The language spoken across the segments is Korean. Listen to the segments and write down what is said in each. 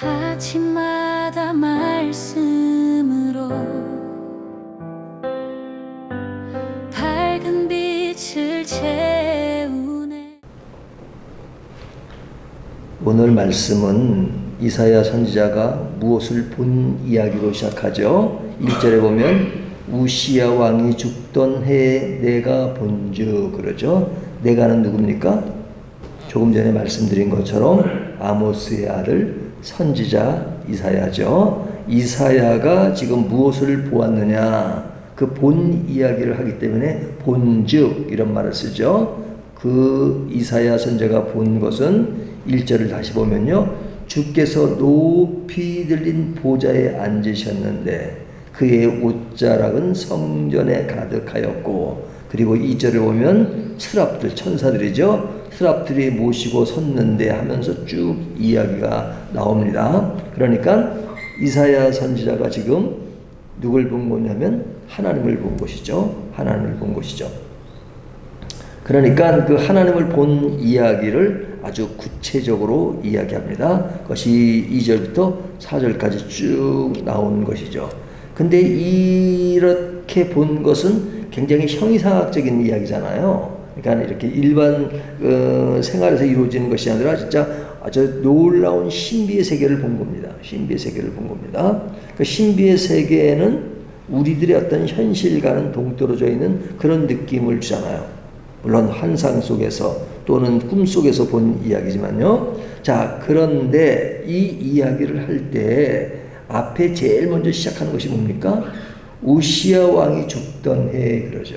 아침마다 말씀으로 밝은 빛을 채우네. 오늘 말씀은 이사야 선지자가 무엇을 본 이야기로 시작하죠. 1절에 보면 우시야 왕이 죽던 해에 내가 본즉 그러죠. 내가는 누굽니까? 조금 전에 말씀드린 것처럼 아모스의 아들 선지자 이사야죠. 이사야가 지금 무엇을 보았느냐, 그 본 이야기를 하기 때문에 본즉 이런 말을 쓰죠. 그 이사야 선지자가 본 것은 1절을 다시 보면요, 주께서 높이 들린 보좌에 앉으셨는데 그의 옷자락은 성전에 가득하였고, 그리고 2절에 보면 스랍들, 천사들이죠. 스랍들이 모시고 섰는데 하면서 쭉 이야기가 나옵니다. 그러니까 이사야 선지자가 지금 누굴 본 거냐면 하나님을 본 것이죠. 하나님을 본 것이죠. 그러니까 그 하나님을 본 이야기를 아주 구체적으로 이야기합니다. 그것이 2절부터 4절까지 쭉 나온 것이죠. 근데 이렇게 본 것은 굉장히 형이상학적인 이야기잖아요. 그러니까 이렇게 일반 생활에서 이루어지는 것이 아니라 진짜 아주 놀라운 신비의 세계를 본 겁니다. 신비의 세계를 본 겁니다. 그 신비의 세계는 우리들의 어떤 현실과는 동떨어져 있는 그런 느낌을 주잖아요. 물론 환상 속에서 또는 꿈 속에서 본 이야기지만요. 자, 그런데 이 이야기를 할 때 앞에 제일 먼저 시작하는 것이 뭡니까? 우시야 왕이 죽던 해에 그러죠.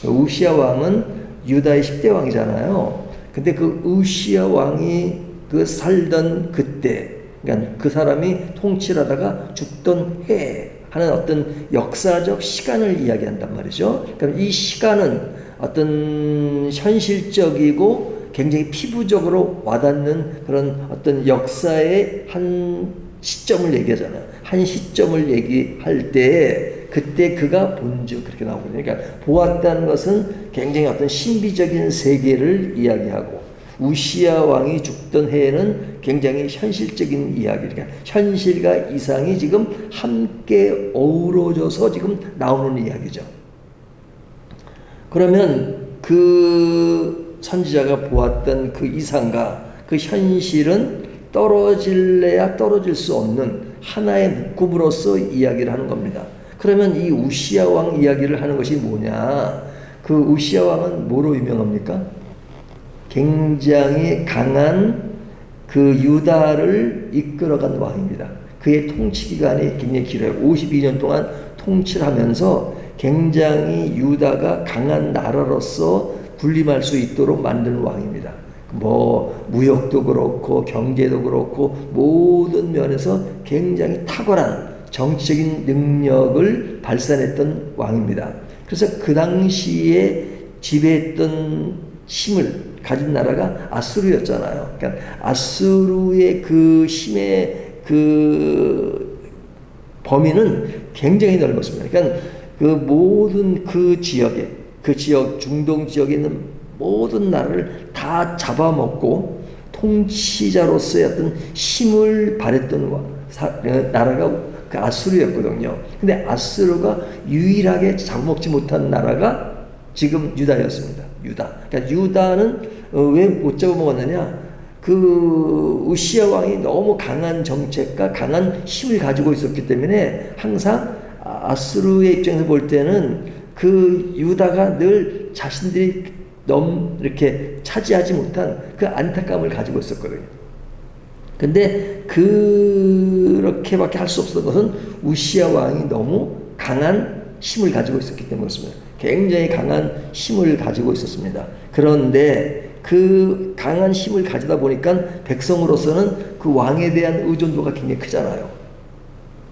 우시야 왕은 유다의 10대 왕이잖아요. 근데 그 우시야 왕이 그 살던 그때, 그러니까 그 사람이 통치하다가 죽던 해 하는 어떤 역사적 시간을 이야기한단 말이죠. 그럼 이 시간은 어떤 현실적이고 굉장히 피부적으로 와닿는 그런 어떤 역사의 한 시점을 얘기하잖아요. 한 시점을 얘기할 때 그때 그가 본즉 그렇게 나오거든요. 그러니까 보았다는 것은 굉장히 어떤 신비적인 세계를 이야기하고, 우시야 왕이 죽던 해에는 굉장히 현실적인 이야기, 그러니까 현실과 이상이 지금 함께 어우러져서 지금 나오는 이야기죠. 그러면 그 선지자가 보았던 그 이상과 그 현실은 떨어질래야 떨어질 수 없는 하나의 묶음으로서 이야기를 하는 겁니다. 그러면 이 우시야 왕 이야기를 하는 것이 뭐냐? 그 우시야 왕은 뭐로 유명합니까? 굉장히 강한 그 유다를 이끌어간 왕입니다. 그의 통치 기간이 굉장히 길어요. 52년 동안 통치를 하면서 굉장히 유다가 강한 나라로서 군림할 수 있도록 만든 왕입니다. 뭐 무역도 그렇고 경제도 그렇고 모든 면에서 굉장히 탁월한 정치적인 능력을 발산했던 왕입니다. 그래서 그 당시에 지배했던 힘을 가진 나라가 아수르였잖아요. 그러니까 아수르의 그 힘의 그 범위는 굉장히 넓었습니다. 그러니까 그 모든 그 지역에, 그 지역, 중동 지역에 있는 모든 나라를 다 잡아먹고 통치자로서의 어떤 힘을 발했던 나라가 그 아수르였거든요. 근데 아수르가 유일하게 잡아먹지 못한 나라가 지금 유다였습니다. 유다. 그러니까 유다는 왜 못 잡아먹었느냐? 그 우시야 왕이 너무 강한 정책과 강한 힘을 가지고 있었기 때문에 항상 아수르의 입장에서 볼 때는 그 유다가 늘 자신들이 이렇게 차지하지 못한 그 안타까움을 가지고 있었거든요. 근데 그렇게밖에 할 수 없었던 것은 우시야 왕이 너무 강한 힘을 가지고 있었기 때문이었습니다. 굉장히 강한 힘을 가지고 있었습니다. 그런데 그 강한 힘을 가지다 보니까 백성으로서는 그 왕에 대한 의존도가 굉장히 크잖아요.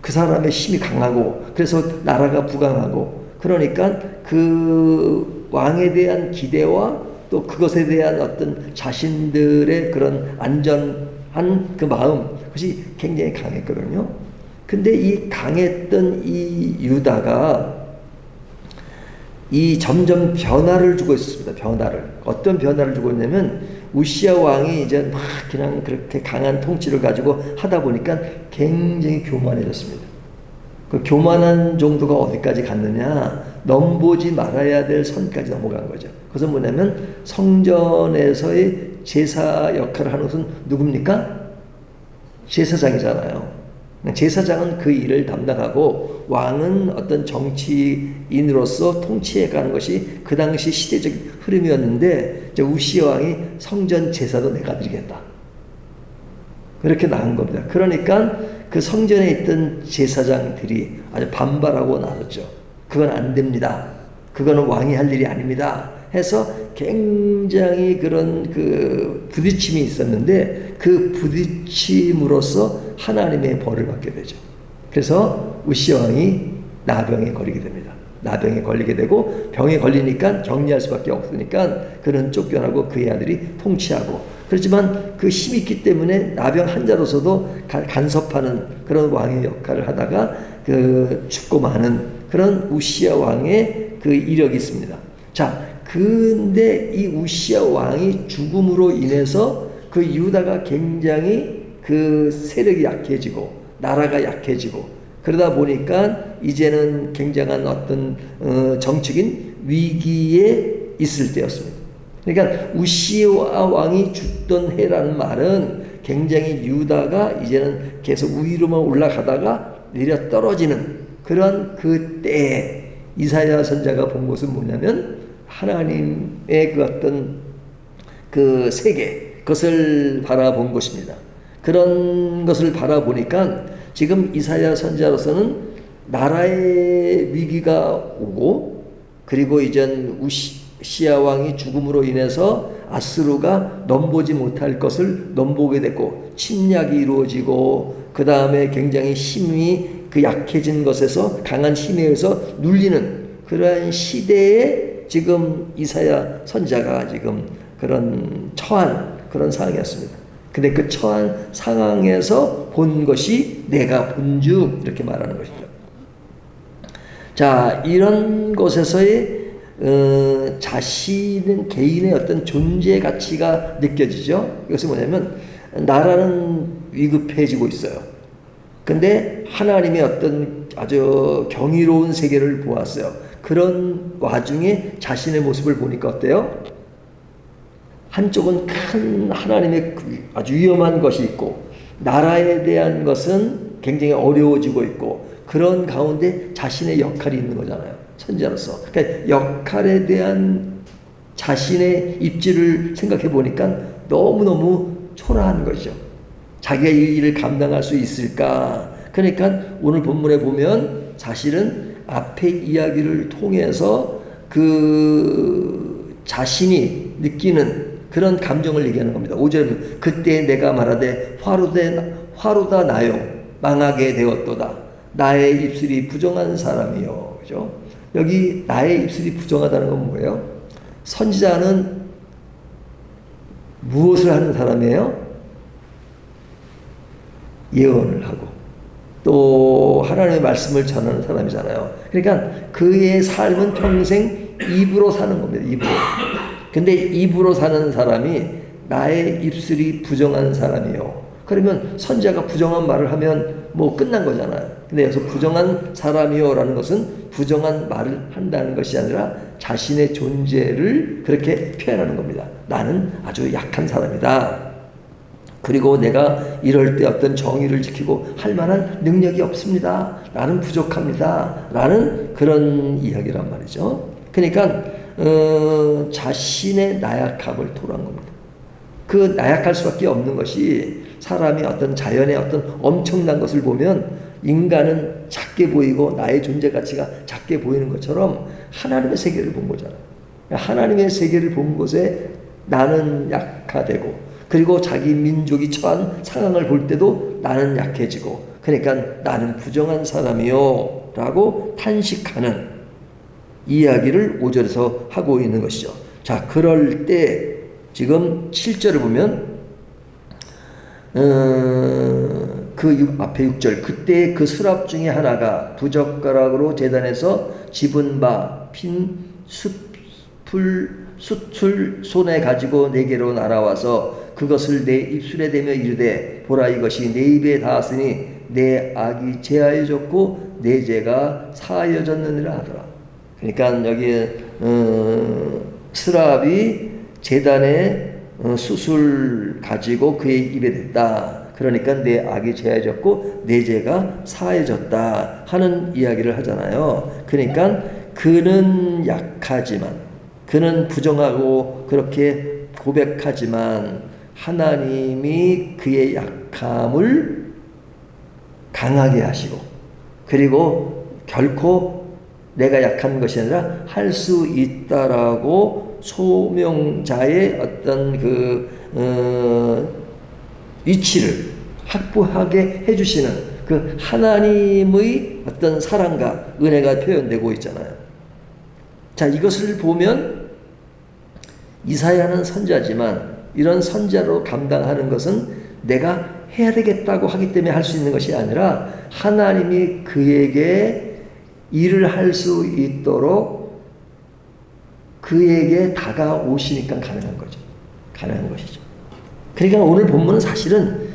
그 사람의 힘이 강하고 그래서 나라가 부강하고, 그러니까 그 왕에 대한 기대와 또 그것에 대한 어떤 자신들의 그런 안전한 그 마음, 그것이 굉장히 강했거든요. 근데 이 강했던 이 유다가 이 점점 변화를 주고 있었습니다. 변화를. 어떤 변화를 주고 있냐면 우시야 왕이 이제 막 그냥 그렇게 강한 통치를 가지고 하다 보니까 굉장히 교만해졌습니다. 그 교만한 정도가 어디까지 갔느냐? 넘보지 말아야 될 선까지 넘어간 거죠. 그것은 뭐냐면 성전에서의 제사 역할을 하는 것은 누굽니까? 제사장이잖아요. 제사장은 그 일을 담당하고 왕은 어떤 정치인으로서 통치해가는 것이 그 당시 시대적 흐름이었는데 우시야 왕이 성전 제사도 내가 드리겠다. 그렇게 나온 겁니다. 그러니까 그 성전에 있던 제사장들이 아주 반발하고 나섰죠. 그건 안 됩니다. 그거는 왕이 할 일이 아닙니다. 해서 굉장히 그런 그 부딪힘이 있었는데 그 부딪힘으로써 하나님의 벌을 받게 되죠. 그래서 우시야 왕이 나병에 걸리게 됩니다. 나병에 걸리게 되고 병에 걸리니까 격리할 수밖에 없으니까 그는 쫓겨나고 그의 아들이 통치하고, 그렇지만 그 힘이 있기 때문에 나병 환자로서도 간섭하는 그런 왕의 역할을 하다가 그 죽고 마는 그런 우시야 왕의 그 이력이 있습니다. 자, 근데 이 우시야 왕이 죽음으로 인해서 그 유다가 굉장히 그 세력이 약해지고 나라가 약해지고 그러다 보니까 이제는 굉장한 어떤 정치적인 위기에 있을 때였습니다. 그러니까 우시야 왕이 죽던 해라는 말은 굉장히 유다가 이제는 계속 위로만 올라가다가 내려 떨어지는 그런 그 때에 이사야 선지자가 본 것은 뭐냐면 하나님의 그 어떤 그 세계, 그것을 바라본 것입니다. 그런 것을 바라보니까 지금 이사야 선지자로서는 나라의 위기가 오고, 그리고 이젠 우시야 왕이 죽음으로 인해서 아스루가 넘보지 못할 것을 넘보게 됐고, 침략이 이루어지고, 그 다음에 굉장히 힘이 그 약해진 것에서 강한 힘에 의해서 눌리는 그러한 시대에 지금 이사야 선지자가 지금 그런 처한 그런 상황이었습니다. 근데 그 처한 상황에서 본 것이 내가 본즉 이렇게 말하는 것이죠. 자, 이런 곳에서의 자신은 개인의 어떤 존재 가치가 느껴지죠. 이것은 뭐냐면 나라는 위급해지고 있어요. 근데 하나님의 어떤 아주 경이로운 세계를 보았어요. 그런 와중에 자신의 모습을 보니까 어때요? 한쪽은 큰 하나님의 아주 위험한 것이 있고, 나라에 대한 것은 굉장히 어려워지고 있고, 그런 가운데 자신의 역할이 있는 거잖아요. 선지자로서. 그러니까 역할에 대한 자신의 입지를 생각해 보니까 너무너무 초라한 거죠. 자기가 이 일을 감당할 수 있을까? 그러니까 오늘 본문에 보면 사실은 앞의 이야기를 통해서 그 자신이 느끼는 그런 감정을 얘기하는 겁니다. 5절에 그때 내가 말하되 화로다 나요 망하게 되었도다 나의 입술이 부정한 사람이요. 그죠? 여기 나의 입술이 부정하다는 건 뭐예요? 선지자는 무엇을 하는 사람이에요? 예언을 하고 또 하나님의 말씀을 전하는 사람이잖아요. 그러니까 그의 삶은 평생 입으로 사는 겁니다. 입으로. 근데 입으로 사는 사람이 나의 입술이 부정한 사람이요. 그러면 선지자가 부정한 말을 하면 뭐 끝난 거잖아요. 근데 여기서 부정한 사람이요 라는 것은 부정한 말을 한다는 것이 아니라 자신의 존재를 그렇게 표현하는 겁니다. 나는 아주 약한 사람이다. 그리고 내가 이럴 때 어떤 정의를 지키고 할 만한 능력이 없습니다. 나는 부족합니다. 라는 그런 이야기란 말이죠. 그러니까 자신의 나약함을 토로한 겁니다. 그 나약할 수밖에 없는 것이 사람이 어떤 자연의 어떤 엄청난 것을 보면 인간은 작게 보이고 나의 존재 가치가 작게 보이는 것처럼 하나님의 세계를 본 거잖아요. 하나님의 세계를 본 곳에 나는 약화되고, 그리고 자기 민족이 처한 상황을 볼 때도 나는 약해지고, 그러니까 나는 부정한 사람이요 라고 탄식하는 이야기를 5절에서 하고 있는 것이죠. 자, 그럴 때 지금 7절을 보면 그 앞에 6절 그때 그 수랍 중에 하나가 부젓가락으로 제단에서 집은 바 핀 숲을 숯을 손에 가지고 내게로 날아와서 그것을 내 입술에 대며 이르되 보라 이것이 내 입에 닿았으니 내 악이 제하여졌고 내 죄가 사하여졌느니라 하더라. 그러니까 여기 스랍이 제단에 숯을 가지고 그의 입에 댔다. 그러니까 내 악이 제하여졌고 내 죄가 사하여졌다 하는 이야기를 하잖아요. 그러니까 그는 약하지만, 그는 부정하고 그렇게 고백하지만 하나님이 그의 약함을 강하게 하시고, 그리고 결코 내가 약한 것이 아니라 할 수 있다라고 소명자의 어떤 위치를 확보하게 해주시는 그 하나님의 어떤 사랑과 은혜가 표현되고 있잖아요. 자, 이것을 보면 이사야는 선지자지만 이런 선지자로 감당하는 것은 내가 해야 되겠다고 하기 때문에 할 수 있는 것이 아니라 하나님이 그에게 일을 할 수 있도록 그에게 다가오시니까 가능한 거죠. 가능한 것이죠. 그러니까 오늘 본문은 사실은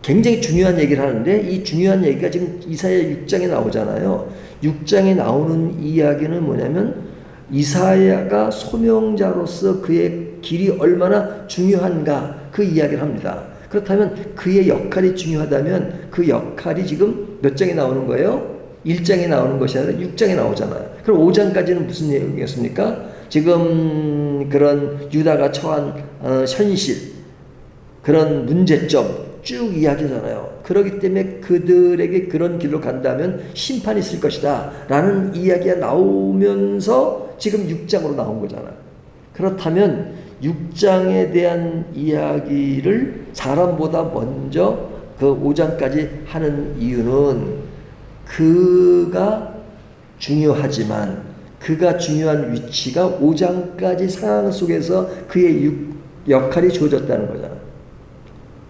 굉장히 중요한 얘기를 하는데 이 중요한 얘기가 지금 이사야 6장에 나오잖아요. 6장에 나오는 이야기는 뭐냐면 이사야가 소명자로서 그의 길이 얼마나 중요한가 그 이야기를 합니다. 그렇다면 그의 역할이 중요하다면 그 역할이 지금 몇 장에 나오는 거예요? 1장에 나오는 것이 아니라 6장에 나오잖아요. 그럼 5장까지는 무슨 내용이었습니까? 지금 그런 유다가 처한 현실, 그런 문제점 쭉 이야기잖아요. 그렇기 때문에 그들에게 그런 길로 간다면 심판이 있을 것이다 라는 이야기가 나오면서 지금 6장으로 나온 거잖아요. 그렇다면 6장에 대한 이야기를 사람보다 먼저 그 5장까지 하는 이유는 그가 중요하지만 그가 중요한 위치가 5장까지 상황 속에서 그의 역할이 주어졌다는 거잖아요.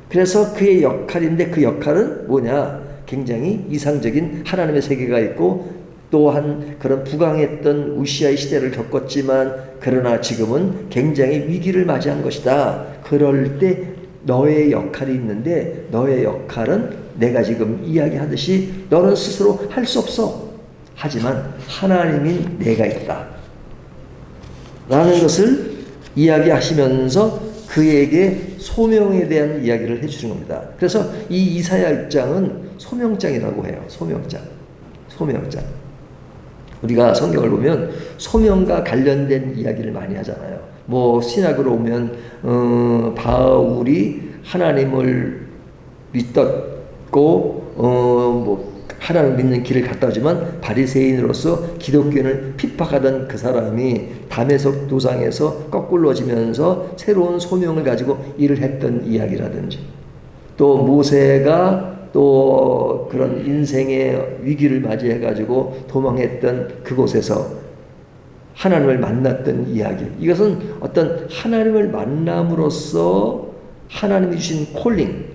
그래서 그의 역할인데 그 역할은 뭐냐? 굉장히 이상적인 하나님의 세계가 있고 또한 그런 부강했던 우시아의 시대를 겪었지만 그러나 지금은 굉장히 위기를 맞이한 것이다. 그럴 때 너의 역할이 있는데 너의 역할은 내가 지금 이야기하듯이 너는 스스로 할 수 없어. 하지만 하나님인 내가 있다 라는 것을 이야기하시면서 그에게 소명에 대한 이야기를 해주시는 겁니다. 그래서 이 이사야 6장은 소명장이라고 해요. 소명장. 우리가 성경을 보면 소명과 관련된 이야기를 많이 하잖아요. 뭐 신약으로 오면 바울이 하나님을 믿었고 뭐 하나님 믿는 길을 갔다지만 바리새인으로서 기독교인을 핍박하던 그 사람이 다메섹 도상에서 거꾸로지면서 새로운 소명을 가지고 일을 했던 이야기라든지 또 모세가 또 그런 인생의 위기를 맞이해 가지고 도망했던 그곳에서 하나님을 만났던 이야기, 이것은 어떤 하나님을 만남으로써 하나님이 주신 콜링,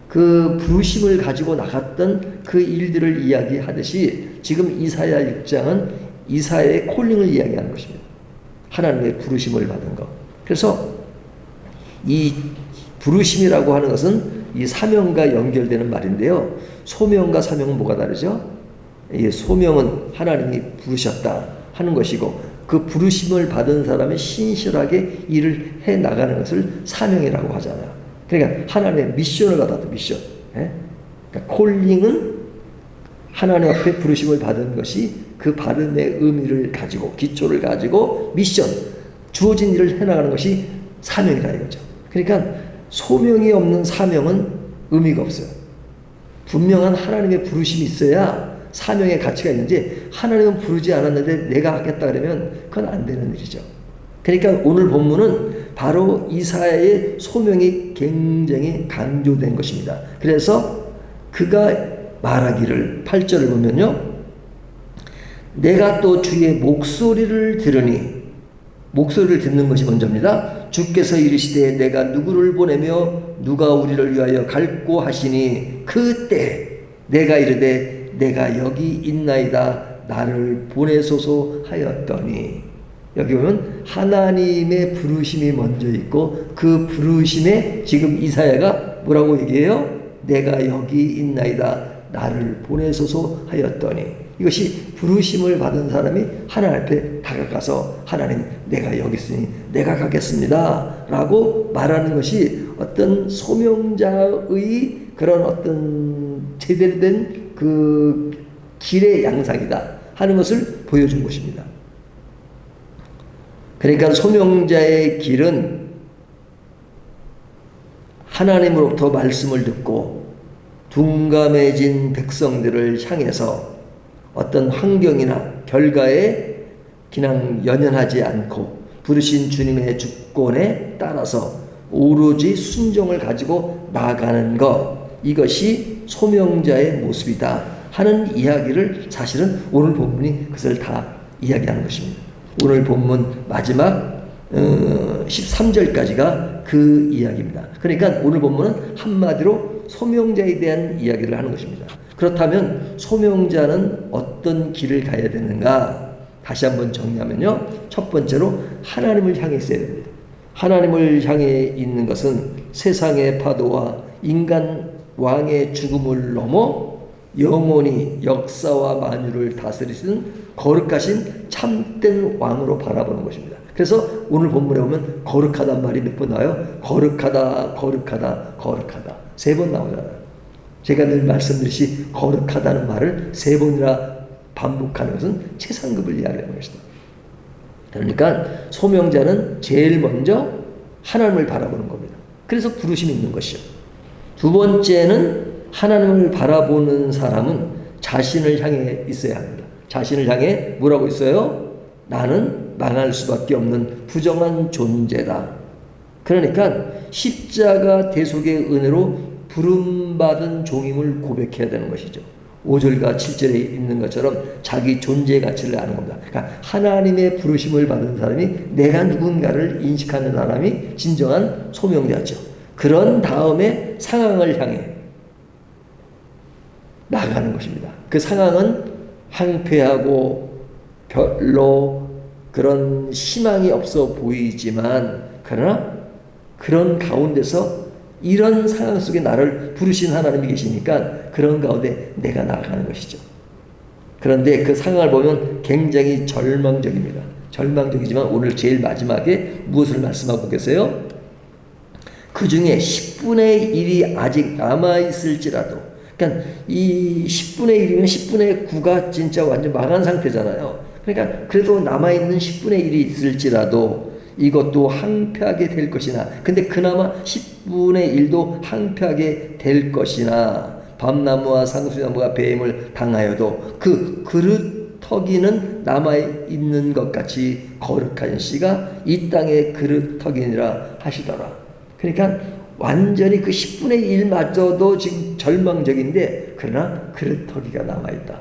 그 부르심을 가지고 나갔던 그 일들을 이야기하듯이 지금 이사야 6장은 이사야의 콜링을 이야기하는 것입니다. 하나님의 부르심을 받은 것. 그래서 이 부르심이라고 하는 것은 이 사명과 연결되는 말인데요. 소명과 사명은 뭐가 다르죠? 이 소명은 하나님이 부르셨다 하는 것이고 그 부르심을 받은 사람이 신실하게 일을 해 나가는 것을 사명이라고 하잖아요. 그러니까 하나님의 미션을 받았다. 미션. 그러니까 콜링은 하나님 앞에 부르심을 받은 것이 그 발음의 의미를 가지고 기초를 가지고 미션, 주어진 일을 해나가는 것이 사명이다 이거죠. 그러니까 소명이 없는 사명은 의미가 없어요. 분명한 하나님의 부르심이 있어야 사명의 가치가 있는지 하나님은 부르지 않았는데 내가 하겠다 그러면 그건 안 되는 일이죠. 그러니까 오늘 본문은 바로 이사야의 소명이 굉장히 강조된 것입니다. 그래서 그가 말하기를 8절을 보면요. 내가 또 주의 목소리를 들으니 목소리를 듣는 것이 먼저입니다. 주께서 이르시되 내가 누구를 보내며 누가 우리를 위하여 갈고 하시니 그때 내가 이르되 내가 여기 있나이다 나를 보내소서 하였더니 여기 보면 하나님의 부르심이 먼저 있고 그 부르심에 지금 이사야가 뭐라고 얘기해요? 내가 여기 있나이다 나를 보내소서 하였더니, 이것이 부르심을 받은 사람이 하나님 앞에 다가가서 하나님 내가 여기 있으니 내가 가겠습니다 라고 말하는 것이 어떤 소명자의 그런 어떤 제대로 된 그 길의 양상이다 하는 것을 보여준 것입니다. 그러니까 소명자의 길은 하나님으로부터 말씀을 듣고 둔감해진 백성들을 향해서 어떤 환경이나 결과에 그냥 연연하지 않고 부르신 주님의 주권에 따라서 오로지 순종을 가지고 나아가는 것, 이것이 소명자의 모습이다 하는 이야기를 사실은 오늘 본문이 그것을 다 이야기하는 것입니다. 오늘 본문 마지막 13절까지가 그 이야기입니다. 그러니까 오늘 본문은 한마디로 소명자에 대한 이야기를 하는 것입니다. 그렇다면 소명자는 어떤 길을 가야 되는가? 다시 한번 정리하면요. 첫 번째로 하나님을 향해 있어야 됩니다. 하나님을 향해 있는 것은 세상의 파도와 인간 왕의 죽음을 넘어 영원히 역사와 만유를 다스리시는 거룩하신 참된 왕으로 바라보는 것입니다. 그래서 오늘 본문에 보면 거룩하다는 말이 몇 번 나와요? 거룩하다, 거룩하다, 거룩하다. 3번 나오잖아요. 제가 늘 말씀드리시 거룩하다는 말을 3번이나 반복하는 것은 최상급을 이야기하는 것이다. 그러니까 소명자는 제일 먼저 하나님을 바라보는 겁니다. 그래서 부르심이 있는 것이요. 두 번째는 하나님을 바라보는 사람은 자신을 향해 있어야 합니다. 자신을 향해 뭐라고 있어요? 나는 망할 수밖에 없는 부정한 존재다. 그러니까 십자가 대속의 은혜로 부름받은 종임을 고백해야 되는 것이죠. 5절과 7절에 있는 것처럼 자기 존재의 가치를 아는 겁니다. 그러니까 하나님의 부르심을 받은 사람이 내가 누군가를 인식하는 사람이 진정한 소명자죠. 그런 다음에 상황을 향해 나아가는 것입니다. 그 상황은 황폐하고 별로 그런 희망이 없어 보이지만, 그러나 그런 가운데서 이런 상황 속에 나를 부르신 하나님이 계시니까 그런 가운데 내가 나아가는 것이죠. 그런데 그 상황을 보면 굉장히 절망적입니다. 절망적이지만 오늘 제일 마지막에 무엇을 말씀하고 계세요? 그 중에 10분의 1이 아직 남아있을지라도, 그러니까 이 10분의 1이면 10분의 9가 진짜 완전 망한 상태잖아요. 그러니까 그래도 남아있는 10분의 1이 있을지라도 이것도 항폐하게 될 것이나, 근데 그나마 10분의 1도 항폐하게 될 것이나, 밤나무와 상수나무가 뱀을 당하여도 그 그릇터기는 남아있는 것 같이 거룩한 씨가 이 땅의 그릇터기니라 하시더라. 그러니까 완전히 그 10분의 1마저도 지금 절망적인데, 그러나 그릇터기가 남아있다.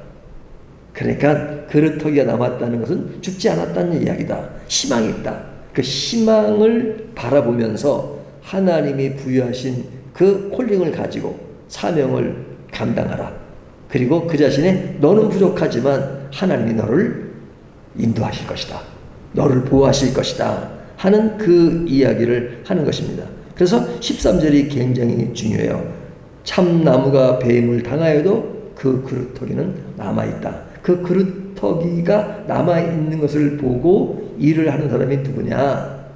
그러니까 그릇터기가 남았다는 것은 죽지 않았다는 이야기다. 희망이 있다. 그 희망을 바라보면서 하나님이 부여하신 그 콜링을 가지고 사명을 감당하라. 그리고 그 자신의 너는 부족하지만 하나님이 너를 인도하실 것이다. 너를 보호하실 것이다. 하는 그 이야기를 하는 것입니다. 그래서 13절이 굉장히 중요해요. 참나무가 뱀을 당하여도 그 그릇터기는 남아있다. 그 그릇터기가 남아있는 것을 보고 일을 하는 사람이 누구냐?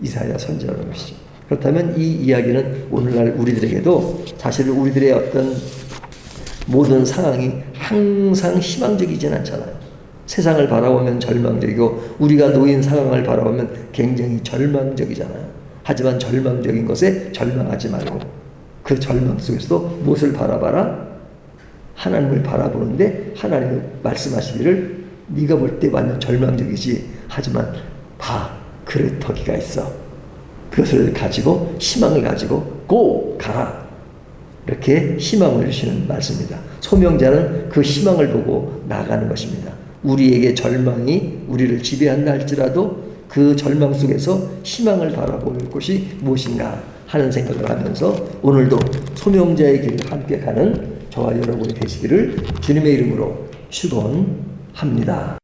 이사야 선지자라는 것이죠. 그렇다면 이 이야기는 오늘날 우리들에게도 사실 우리들의 어떤 모든 상황이 항상 희망적이진 않잖아요. 세상을 바라보면 절망적이고 우리가 놓인 상황을 바라보면 굉장히 절망적이잖아요. 하지만 절망적인 것에 절망하지 말고 그 절망 속에서도 무엇을 바라봐라? 하나님을 바라보는데 하나님이 말씀하시기를 네가 볼 때 완전 절망적이지, 하지만 봐, 그릇터기가 있어. 그것을 가지고 희망을 가지고 고 가라. 이렇게 희망을 주시는 말씀입니다. 소명자는 그 희망을 보고 나아가는 것입니다. 우리에게 절망이 우리를 지배한다 할지라도 그 절망 속에서 희망을 바라볼 것이 무엇인가 하는 생각을 하면서 오늘도 소명자의 길을 함께 가는 저와 여러분이 되시기를 주님의 이름으로 축원합니다.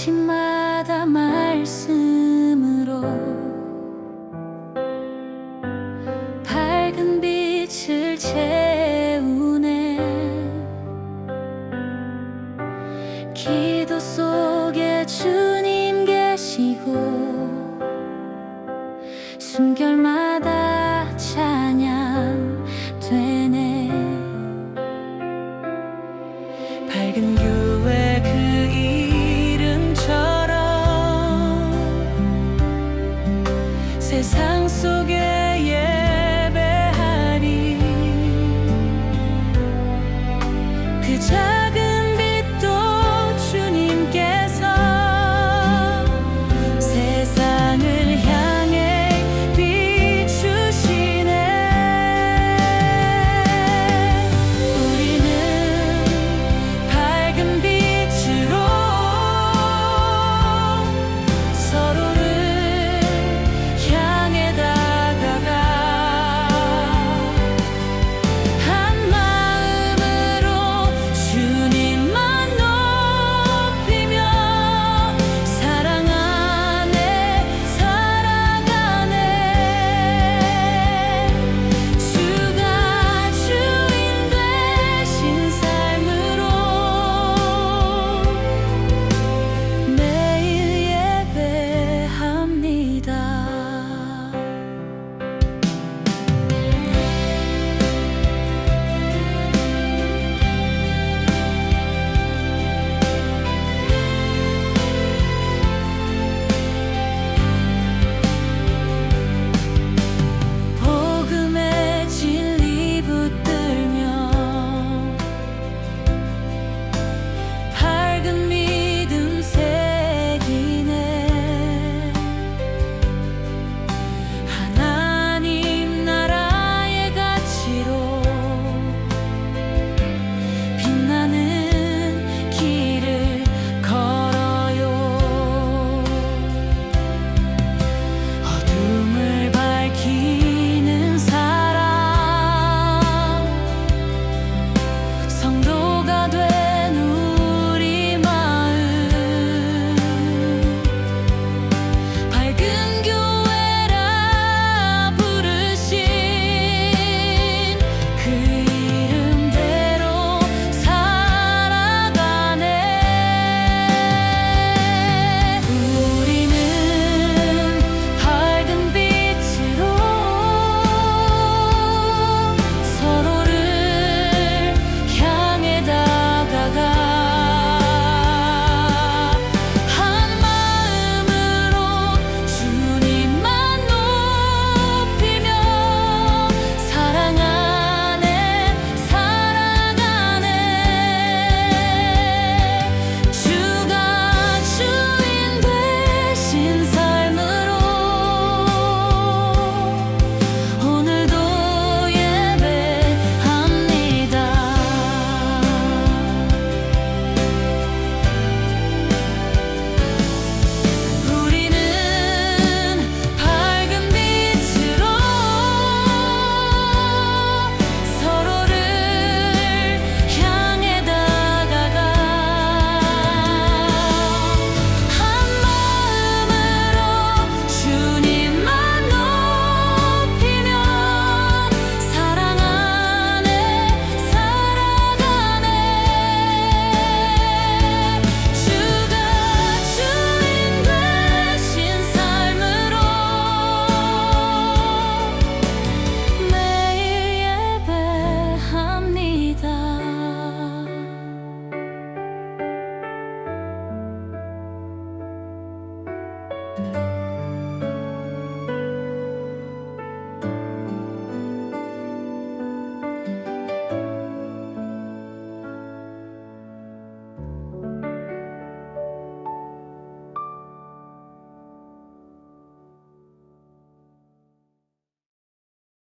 아침마다 말씀으로 밝은 빛을 채우네. 기도 속에 주님 계시고 숨결마다 찬양 되네. 밝은 교회 그 이름처럼 세상 속에 예배하리. 그 작은 빛도 주님께서 세상을 향해 비추시네. 우리는 밝은 빛으로 서로를 향해 다가가 한 마음으로 주님만 높이며 사랑 안에 살아가네. 주가 주인 되신 삶으로 매일 예배합니다. 복음의 진리 붙들며 밝은 믿음 새기네. 하나님 나라의 가치로 빛나는 길을 걸어요. 어둠을 밝히는 사랑, 성도가 된 우리 마음, 밝은 교회라 부르신 그 이름대로 살아가네. 우리는 밝은 빛으로 서로를 향해 다가가 한 마음으로 주님만 높이며 사랑 안에 살아가네. 주가 주인 되신 삶으로 오늘도 예배합니다. 우리는 밝은 빛으로 서로를 향해 다가가 한 마음으로 주님만 높이며 사랑 안에 살아가네. 주가 주인 되신 삶으로 매일 예배합니다.